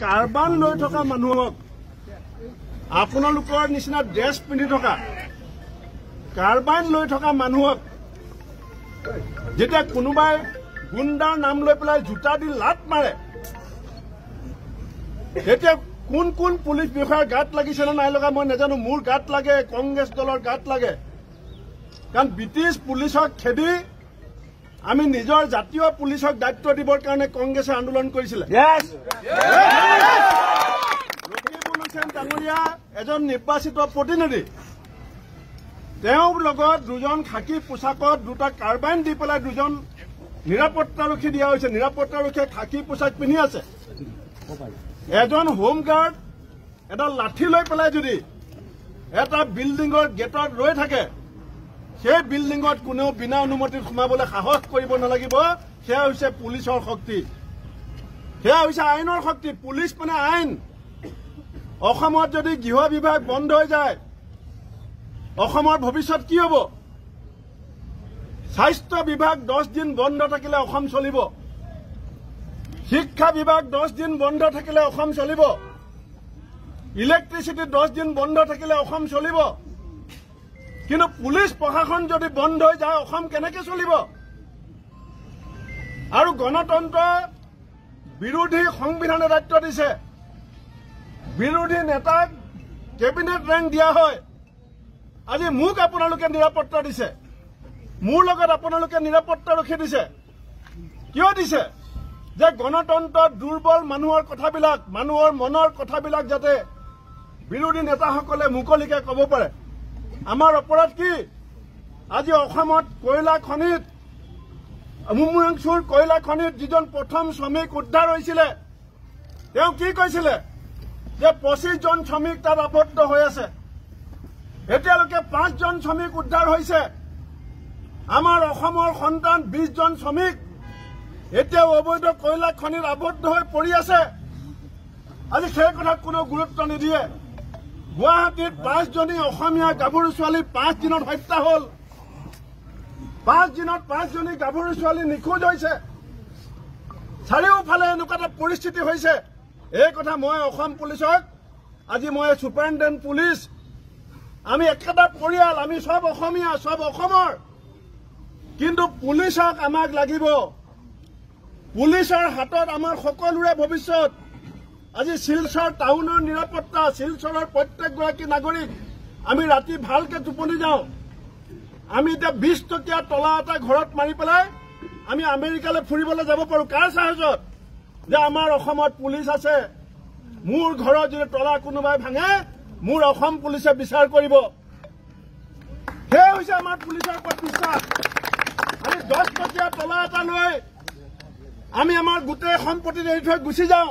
কাৰ্বান লৈ থকা মানুহক আপোনালোকৰ নিচিনা ড্ৰেছ পিন্ধি থকা কাৰ্বাইন লৈ থকা মানুহক যেতিয়া কোনোবাই গুণ্ডাৰ নাম লৈ পেলাই জোতা দি লাট মাৰে তেতিয়া কোন কোন পুলিচ বিষয়াৰ গাত লাগিছে নে নাই লগা মই নাজানো। মোৰ গাত লাগে, কংগ্ৰেছ দলৰ গাত লাগে। কাৰণ ব্ৰিটিছ পুলিচক খেদি আমি নিজৰ জাতীয় পুলিচক দায়িত্ব দিবৰ কাৰণে কংগ্ৰেছে আন্দোলন কৰিছিলে। ৰকিবুল হুছেইন ডাঙৰীয়া এজন নিৰ্বাচিত প্ৰতিনিধি। তেওঁৰ লগত দুজন খাকী পোছাকত দুটা কাৰ্বাইন দি পেলাই দুজন নিৰাপত্তাৰক্ষী দিয়া হৈছে। নিৰাপত্তাৰক্ষীয়ে খাকী পোছাক পিন্ধি আছে। এজন হোমগাৰ্ড এটা লাঠি লৈ পেলাই যদি এটা বিল্ডিঙৰ গেটত ৰৈ থাকে, সেই বিল্ডিঙত কোনেও বিনা অনুমতিত সোমাবলৈ সাহস কৰিব নালাগিব। সেয়া হৈছে পুলিচৰ শক্তি, সেয়া হৈছে আইনৰ শক্তি। পুলিচ মানে আইন। অসমত যদি গৃহ বিভাগ বন্ধ হৈ যায়, অসমৰ ভৱিষ্যত কি হ'ব? স্বাস্থ্য বিভাগ 10 দিন বন্ধ থাকিলে অসম চলিব। শিক্ষা বিভাগ 10 দিন বন্ধ থাকিলে অসম চলিব। ইলেক্ট্ৰিচিটি 10 দিন বন্ধ থাকিলে অসম চলিব। কিন্তু পুলিচ প্ৰশাসন যদি বন্ধ হৈ যায় অসম কেনেকৈ চলিব? আৰু গণতন্ত্ৰ বিৰোধী সংবিধানে দায়িত্ব দিছে। বিৰোধী নেতাক কেবিনেট ৰেংক দিয়া হয়। আজি মোক আপোনালোকে নিৰাপত্তা দিছে, মোৰ লগত আপোনালোকে নিৰাপত্তাৰক্ষী দিছে। কিয় দিছে? যে গণতন্ত্ৰত দুৰ্বল মানুহৰ কথাবিলাক, মানুহৰ মনৰ কথাবিলাক যাতে বিৰোধী নেতাসকলে মুকলিকে ক'ব পাৰে। আমাৰ অপৰাধ কি? আজি অসমত কয়লা খনিত, মুমুংচুৰ কয়লা খনিত যিজন প্ৰথম শ্ৰমিক উদ্ধাৰ হৈছিলে, তেওঁ কি কৈছিলে? যে 25 জন শ্ৰমিক তাত আবদ্ধ হৈ আছে। এতিয়ালৈকে 5 জন শ্ৰমিক উদ্ধাৰ হৈছে। আমাৰ অসমৰ সন্তান 20 জন শ্ৰমিক এতিয়াও অবৈধ কয়লা খনিত আবদ্ধ হৈ পৰি আছে। আজি সেই কথাত কোনো গুৰুত্ব নিদিয়ে। গুৱাহাটীত 5 জনী অসমীয়া গাভৰু ছোৱালী 5 দিনত হত্যা হ'ল। 5 দিনত 5 জনী গাভৰু ছোৱালী নিখোজ হৈছে। চাৰিওফালে এনেকুৱা এটা পৰিস্থিতি হৈছে। এই কথা মই অসম পুলিচক, আজি মই ছুপাৰিণ্টেণ্ডেণ্ট পুলিচ, আমি একেটা পৰিয়াল, আমি সব অসমীয়া, সব অসমৰ। কিন্তু পুলিচক আমাক লাগিব। পুলিচৰ হাতত আমাৰ সকলোৰে ভৱিষ্যত। আজি শিলচৰ টাউনৰ নিৰাপত্তা, শিলচৰৰ প্ৰত্যেকগৰাকী নাগৰিক আমি ৰাতি ভালকে টোপনি যাওঁ। আমি এতিয়া 20 টকীয়া তলা এটা ঘৰত মাৰি পেলাই আমি আমেৰিকালৈ ফুৰিবলৈ যাব পাৰোঁ। কাৰ সাহসত? যে আমাৰ অসমত পুলিচ আছে। মোৰ ঘৰত যদি তলা কোনোবাই ভাঙে, মোৰ অসম পুলিচে বিচাৰ কৰিব। সেয়া হৈছে আমাৰ পুলিচৰ ওপৰত বিশ্বাস। আমি 10 টকীয়া তলা এটা লৈ আমি আমাৰ গোটেই সম্পত্তি এৰি থৈ গুচি যাওঁ।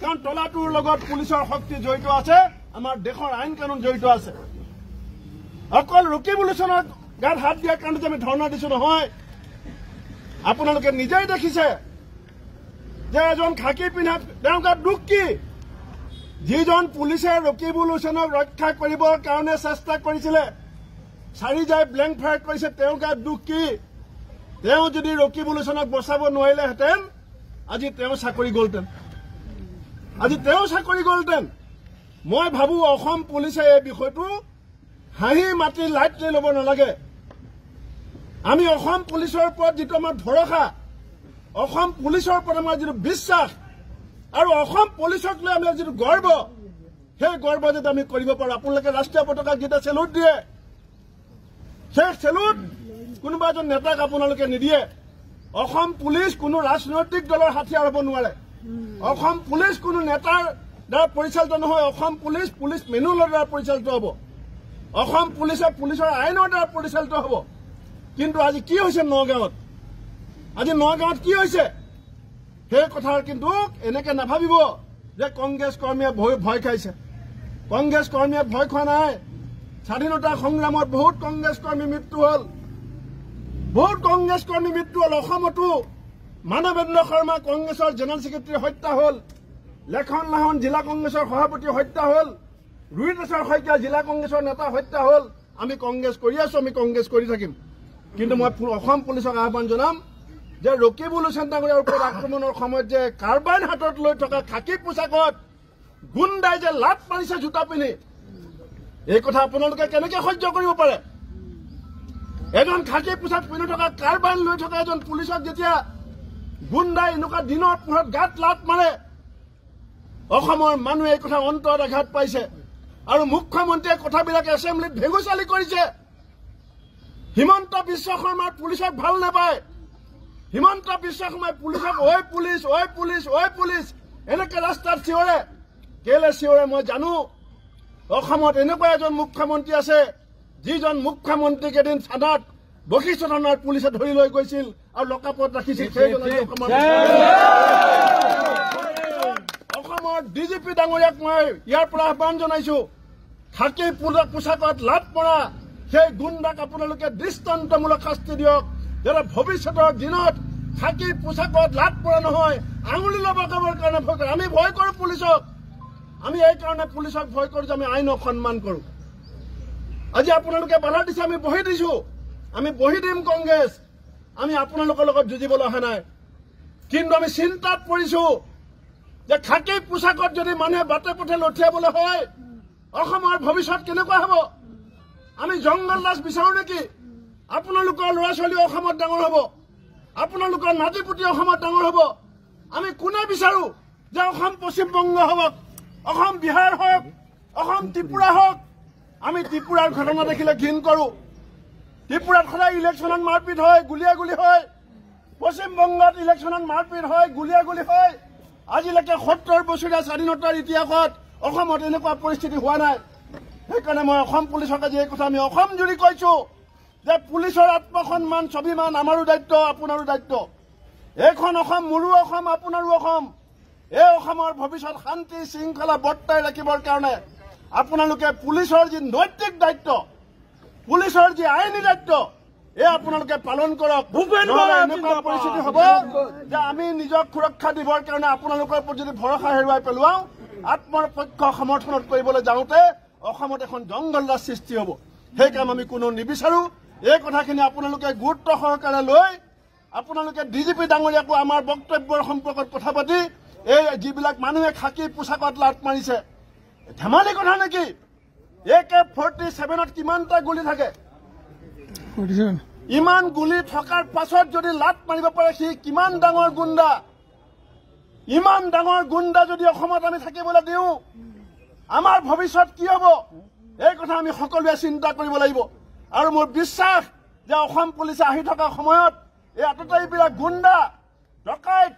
কাৰণ তলাটোৰ লগত পুলিচৰ শক্তি জড়িত আছে, আমাৰ দেশৰ আইন কানুন জড়িত আছে। অকল ৰকিবুল হুছেইনৰ গাত হাত দিয়াৰ কাৰণে আমি ধৰ্ণা দিছো নহয়। আপোনালোকে নিজেই দেখিছে যে এজন খাকী পিন্ধা, তেওঁৰ গাত দুখ কি? যিজন পুলিচে ৰকিবুল হুছেইনক ৰক্ষা কৰিবৰ কাৰণে চেষ্টা কৰিছিলে, চাৰি যাই ব্লেংক ফায়াৰ কৰিছে, তেওঁৰ গাত দুখ কি? তেওঁ যদি ৰকিবুল হুছেইনক বচাব নোৱাৰিলেহেঁতেন, আজি তেওঁ চাকৰি গ'লহেঁতেন। আজি তেওঁ চাকৰি গ'লহেঁতেন। মই ভাবোঁ অসম পুলিচে এই বিষয়টো হাঁহি মাতি লাইটলি ল'ব নালাগে। আমি অসম পুলিচৰ ওপৰত যিটো আমাৰ ভৰসা, অসম পুলিচৰ ওপৰত আমাৰ যিটো বিশ্বাস, আৰু অসম পুলিচক লৈ আমি যিটো গৰ্ব, সেই গৰ্ব যাতে আমি কৰিব পাৰোঁ। আপোনালোকে ৰাষ্ট্ৰীয় পতাকাক যেতিয়া চেলুট দিয়ে, সেই চেলুট কোনোবা এজন নেতাক আপোনালোকে নিদিয়ে। অসম পুলিচ কোনো ৰাজনৈতিক দলৰ হাতিয়াৰ হ'ব নোৱাৰে। অসম পুলিচ কোনো নেতাৰ দ্বাৰা পৰিচালিত নহয়। অসম পুলিচ পুলিচ মেনুৱেলৰ দ্বাৰা পৰিচালিত হ'ব। অসম পুলিচে পুলিচৰ আইনৰ দ্বাৰা পৰিচালিত হ'ব। কিন্তু আজি কি হৈছে নগাঁৱত? আজি নগাঁৱত কি হৈছে? সেই কথাৰ কিন্তু এনেকে নাভাবিব যে কংগ্ৰেছ কৰ্মীয়ে ভয় খাইছে। কংগ্ৰেছ কৰ্মীয়ে ভয় খোৱা নাই। স্বাধীনতা সংগ্ৰামত বহুত কংগ্ৰেছ কৰ্মী মৃত্যু হ'ল। বহুত কংগ্ৰেছ কৰ্মী মৃত্যু হ'ল। অসমতো মানৱেন্দ্ৰ শৰ্মা কংগ্ৰেছৰ জেনেৰেল ছেক্ৰেটাৰী হত্যা হ'ল। লেখন লাহন জিলা কংগ্ৰেছৰ সভাপতি হত্যা হ'ল। ৰুইদাসৰ শইকীয়া জিলা কংগ্ৰেছৰ নেতা হত্যা হ'ল। আমি কংগ্ৰেছ কৰি আছো, আমি কংগ্ৰেছ কৰি থাকিম। কিন্তু মই অসম পুলিচক আহ্বান জনাম, যে ৰকিবুল হুছেইন ডাঙৰীয়াৰ ওপৰত আক্ৰমণৰ সময়ত যে কাৰ্বাইন হাতত লৈ থকা খাকী পোছাকত গুণ্ডাই যে লাট মাৰিছে জোতা পিন্ধি, এই কথা আপোনালোকে কেনেকৈ সহ্য কৰিব পাৰে? এজন খাকী পোছাক পিন্ধি থকা কাৰ্বাইন লৈ থকা এজন পুলিচক যেতিয়া গুণ্ডাই এনেকুৱা দিনৰ পোহৰত গাত লাট মাৰে, অসমৰ মানুহে এই কথা অন্তৰত আঘাত পাইছে। আৰু মুখ্যমন্ত্ৰীয়ে কথাবিলাক এছেম্বলিত ভেঙুচালি কৰিছে। হিমন্ত বিশ্ব শৰ্মাৰ পুলিচক ভাল নাপায়। হিমন্ত বিশ্ব শৰ্মাই পুলিচক ঐ পুলিচ ঐ পুলিচ ঐ পুলিচ এনেকে ৰাস্তাত চিঞৰে। কেলে চিঞৰে মই জানো। অসমত এনেকুৱা এজন মুখ্যমন্ত্ৰী আছে, যিজন মুখ্যমন্ত্ৰীক এদিন থানাত বশিষ্ঠ থানাৰ পুলিচে ধৰি লৈ গৈছিল আৰু লকআপত ৰাখিছিল। অসমৰ ডিজিপি ডাঙৰীয়াক মই ইয়াৰ পৰা আহ্বান জনাইছো, খাকী পোছাকত লাট মৰা সেই গুণ্ডাক আপোনালোকে দৃষ্টান্তমূলক শাস্তি দিয়ক, যাতে ভৱিষ্যতৰ দিনত খাকী পোছাকত লাট মৰা নহয়, আঙুলি লগাবৰ কাৰণে ভয় কৰে। আমি ভয় কৰোঁ পুলিচক। আমি এই কাৰণে পুলিচক ভয় কৰোঁ যে আমি আইনক সন্মান কৰোঁ। আজি আপোনালোকে বাধা দিছে, আমি বহি দিছো, আমি বহি দিম। কংগ্ৰেছ আমি আপোনালোকৰ লগত যুঁজিবলৈ অহা নাই, কিন্তু আমি চিন্তাত পৰিছো যে খাকী পোছাকত যদি মানুহে বাটে পথে লঠিয়াবলৈ হয়, অসমৰ ভৱিষ্যত কেনেকুৱা হ'ব? আমি জংগল ৰাজ বিচাৰো নেকি? আপোনালোকৰ ল'ৰা ছোৱালী অসমত ডাঙৰ হ'ব, আপোনালোকৰ নাতি পুতি অসমত ডাঙৰ হ'ব। আমি কোনে বিচাৰো যে অসম পশ্চিমবংগ হওক, অসম বিহাৰ হওক, অসম ত্ৰিপুৰা হওক? আমি ত্ৰিপুৰাৰ ঘটনা দেখিলে ঘিণ কৰোঁ। ত্ৰিপুৰাত সদায় ইলেকশ্যনত মাৰপিট হয়, গুলিয়াগুলি হয়। পশ্চিমবংগত ইলেকশ্যনত মাৰপিট হয়, গুলিয়াগুলি হয়। আজিলৈকে 70 বছৰীয়া স্বাধীনতাৰ ইতিহাসত অসমত এনেকুৱা পৰিস্থিতি হোৱা নাই। সেইকাৰণে মই অসম পুলিচক আজি এই কথা আমি অসম জুৰি কৈছো যে পুলিচৰ আত্মসন্মান স্বাভিমান আমাৰো দায়িত্ব, আপোনাৰো দায়িত্ব। এইখন অসম মোৰো অসম, আপোনাৰো অসম। এই অসমৰ ভৱিষ্যত শান্তি শৃংখলা বৰ্তাই ৰাখিবৰ কাৰণে আপোনালোকে পুলিচৰ যি নৈতিক দায়িত্ব, পুলিচৰ যি আইনী দায়িত্ব, এই আপোনালোকে পালন কৰক। এনেকুৱা পৰিস্থিতি হ'ব যে আমি নিজক সুৰক্ষা দিবৰ কাৰণে আপোনালোকৰ ওপৰত যদি ভৰসা হেৰুৱাই পেলোৱাওঁ, আত্মপক্ষ সমৰ্থনত কৰিবলৈ যাওঁতে অসমত এখন জংগল ৰাজ সৃষ্টি হ'ব। সেই কাম আমি কোনো নিবিচাৰো। এই কথাখিনি আপোনালোকে গুৰুত্ব সহকাৰে লৈ আপোনালোকে ডিজিপি ডাঙৰীয়াকো আমাৰ বক্তব্যৰ সম্পৰ্কত কথা পাতি এই যিবিলাক মানুহে খাকী পোছাকত লাট মাৰিছে, ধেমালি কথা নেকি? AK-47ত কিমানটা গুলি থাকে? ইমান গুলি থকাৰ পাছত যদি লাট মাৰিব পাৰে, সি কিমান ডাঙৰ গুণ্ডা? ইমান ডাঙৰ গুণ্ডা যদি অসমত আমি থাকিবলৈ দিওঁ, আমাৰ ভৱিষ্যত কি হ'ব? এই কথা আমি সকলোৱে চিন্তা কৰিব লাগিব। আৰু মোৰ বিশ্বাস যে অসম পুলিচে আহি থকা সময়ত এই আততায়ীবিলাক গুণ্ডা, ডকাইত